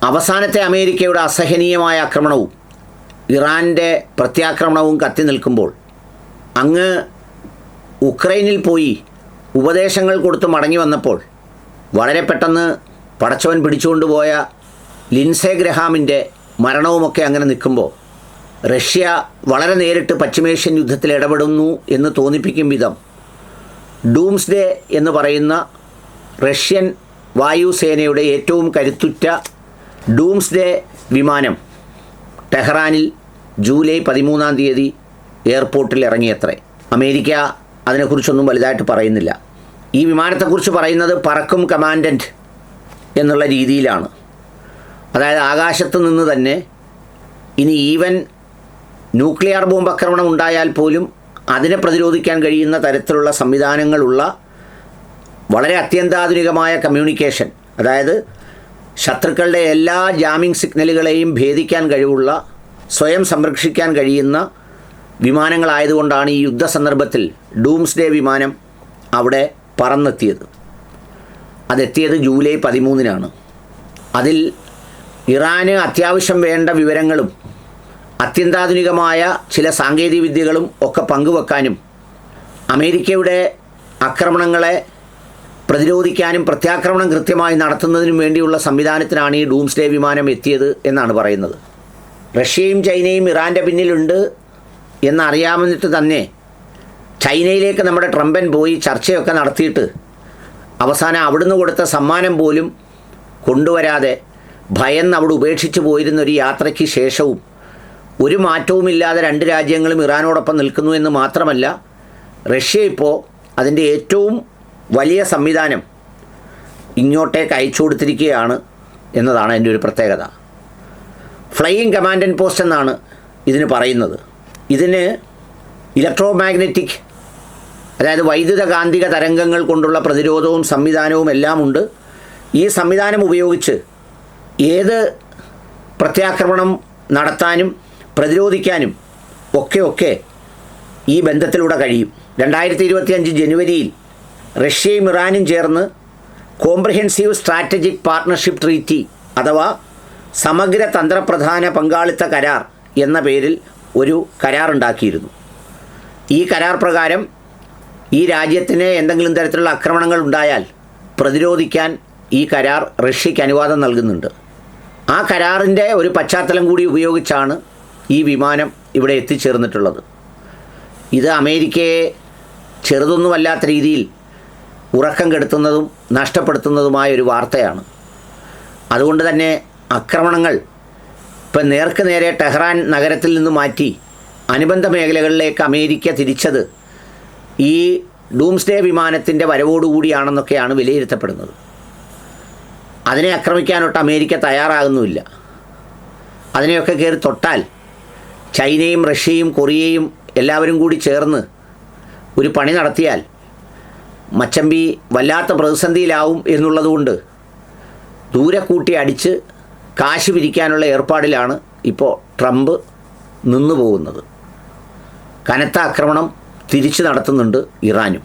അവസാനത്തെ അമേരിക്കയുടെ അസഹനീയമായ ആക്രമണവും ഇറാൻ്റെ പ്രത്യാക്രമണവും കത്തി നിൽക്കുമ്പോൾ അങ്ങ് ഉക്രൈനിൽ പോയി ഉപദേശങ്ങൾ കൊടുത്ത് മടങ്ങി വന്നപ്പോൾ വളരെ പെട്ടെന്ന് പടച്ചവൻ പിടിച്ചുകൊണ്ടുപോയ ലിൻസേ ഗ്രഹാമിൻ്റെ മരണവുമൊക്കെ അങ്ങനെ നിൽക്കുമ്പോൾ റഷ്യ വളരെ നേരിട്ട് പശ്ചിമേഷ്യൻ യുദ്ധത്തിൽ ഇടപെടുന്നു എന്ന് തോന്നിപ്പിക്കും വിധം ഡൂംസ്ഡേ എന്ന് പറയുന്ന റഷ്യൻ വായുസേനയുടെ ഏറ്റവും കരുത്തുറ്റ ഡൂംസ്ഡേ വിമാനം ടെഹ്റാനിൽ ജൂലൈ 13 എയർപോർട്ടിൽ ഇറങ്ങിയത്രേ. അമേരിക്ക അതിനെക്കുറിച്ചൊന്നും വലുതായിട്ട് പറയുന്നില്ല. ഈ വിമാനത്തെക്കുറിച്ച് പറയുന്നത് പറക്കും കമാൻഡൻറ്റ് എന്നുള്ള രീതിയിലാണ്. അതായത് ആകാശത്ത് നിന്ന് തന്നെ ഇനി ഈവൻ ന്യൂക്ലിയർ ബോംബ് ആക്രമണം ഉണ്ടായാൽ പോലും അതിനെ പ്രതിരോധിക്കാൻ കഴിയുന്ന തരത്തിലുള്ള സംവിധാനങ്ങളുള്ള വളരെ അത്യന്താധുനികമായ കമ്മ്യൂണിക്കേഷൻ, അതായത് ശത്രുക്കളുടെ എല്ലാ ജാമിംഗ് സിഗ്നലുകളെയും ഭേദിക്കാൻ കഴിവുള്ള, സ്വയം സംരക്ഷിക്കാൻ കഴിയുന്ന വിമാനങ്ങളായതുകൊണ്ടാണ് ഈ യുദ്ധ സന്ദർഭത്തിൽ ഡൂംസ്ഡേ വിമാനം അവിടെ പറന്നെത്തിയത്. അതെത്തിയത് ജൂലൈ 13 അതിൽ ഇറാന് അത്യാവശ്യം വേണ്ട വിവരങ്ങളും അത്യന്താധുനികമായ ചില സാങ്കേതിക വിദ്യകളും ഒക്കെ പങ്കുവെക്കാനും അമേരിക്കയുടെ ആക്രമണങ്ങളെ പ്രതിരോധിക്കാനും പ്രത്യാക്രമണം കൃത്യമായി നടത്തുന്നതിനും വേണ്ടിയുള്ള സംവിധാനത്തിനാണ് ഈ ഡൂംസ്ഡേ വിമാനം എത്തിയത് എന്നാണ് പറയുന്നത്. റഷ്യയും ചൈനയും ഇറാൻ്റെ പിന്നിലുണ്ട് എന്നറിയാമെന്നിട്ട് തന്നെ ചൈനയിലേക്ക് നമ്മുടെ ട്രംപൻ പോയി ചർച്ചയൊക്കെ നടത്തിയിട്ട് അവസാനം അവിടുന്ന് കൊടുത്ത സമ്മാനം പോലും കൊണ്ടുവരാതെ ഭയന്ന് അവിടെ ഉപേക്ഷിച്ച് പോയിരുന്നൊരു യാത്രയ്ക്ക് ശേഷവും ഒരു മാറ്റവുമില്ലാതെ രണ്ട് രാജ്യങ്ങളും ഇറാനോടൊപ്പം നിൽക്കുന്നു എന്ന് മാത്രമല്ല, റഷ്യ ഇപ്പോൾ അതിൻ്റെ ഏറ്റവും വലിയ സംവിധാനം ഇങ്ങോട്ടേക്ക് അയച്ചു കൊടുത്തിരിക്കുകയാണ് എന്നതാണ് അതിൻ്റെ ഒരു പ്രത്യേകത. ഫ്ലൈയിങ് കമാൻഡ് പോസ്റ്റ് എന്നാണ് ഇതിന് പറയുന്നത്. ഇതിന് ഇലക്ട്രോ മാഗ്നറ്റിക്, അതായത് വൈദ്യുത കാന്തിക തരംഗങ്ങൾ കൊണ്ടുള്ള പ്രതിരോധവും സംവിധാനവും എല്ലാം ഉണ്ട്. ഈ സംവിധാനം ഉപയോഗിച്ച് ഏത് പ്രത്യാക്രമണം നടത്താനും പ്രതിരോധിക്കാനും ഒക്കെ ഈ ബന്ധത്തിലൂടെ കഴിയും. 2025 ജനുവരിയിൽ റഷ്യയും ഇറാനും ചേർന്ന് കോംപ്രിഹെൻസീവ് സ്ട്രാറ്റജിക് പാർട്ട്ണർഷിപ്പ് ട്രീറ്റി അഥവാ സമഗ്ര തന്ത്രപ്രധാന പങ്കാളിത്ത കരാർ എന്ന പേരിൽ ഒരു കരാറുണ്ടാക്കിയിരുന്നു. ഈ കരാർ പ്രകാരം ഈ രാജ്യത്തിന് എന്തെങ്കിലും തരത്തിലുള്ള ആക്രമണങ്ങൾ ഉണ്ടായാൽ പ്രതിരോധിക്കാൻ ഈ കരാർ റഷ്യയ്ക്ക് അനുവാദം നൽകുന്നുണ്ട്. ആ കരാറിൻ്റെ ഒരു പശ്ചാത്തലം കൂടി ഉപയോഗിച്ചാണ് ഈ വിമാനം ഇവിടെ എത്തിച്ചേർന്നിട്ടുള്ളത്. ഇത് അമേരിക്കയെ ചെറുതൊന്നുമല്ലാത്ത രീതിയിൽ ഉറക്കം കെടുത്തുന്നതും നഷ്ടപ്പെടുത്തുന്നതുമായ ഒരു വാർത്തയാണ്. അതുകൊണ്ട് തന്നെ ആക്രമണങ്ങൾ ഇപ്പം നേർക്ക് നേരെ ടെഹ്റാൻ നഗരത്തിൽ നിന്ന് മാറ്റി അനുബന്ധ മേഖലകളിലേക്ക് അമേരിക്ക തിരിച്ചത് ഈ ഡൂംസ്ഡേ വിമാനത്തിൻ്റെ വരവോടുകൂടിയാണെന്നൊക്കെയാണ് വിലയിരുത്തപ്പെടുന്നത്. അതിനെ ആക്രമിക്കാനൊട്ട് അമേരിക്ക തയ്യാറാകുന്നുമില്ല. അതിനെയൊക്കെ കയറി തൊട്ടാൽ ചൈനയും റഷ്യയും കൊറിയയും എല്ലാവരും കൂടി ചേർന്ന് ഒരു പണി നടത്തിയാൽ മച്ചമ്പി വല്ലാത്ത പ്രതിസന്ധിയിലാവും എന്നുള്ളതുകൊണ്ട് ദൂരെ കൂട്ടി അടിച്ച് കാശ് പിരിക്കാനുള്ള ഏർപ്പാടിലാണ് ഇപ്പോൾ ട്രംപ് നിന്നു പോകുന്നത്. കനത്ത ആക്രമണം തിരിച്ചു നടത്തുന്നുണ്ട് ഇറാനും.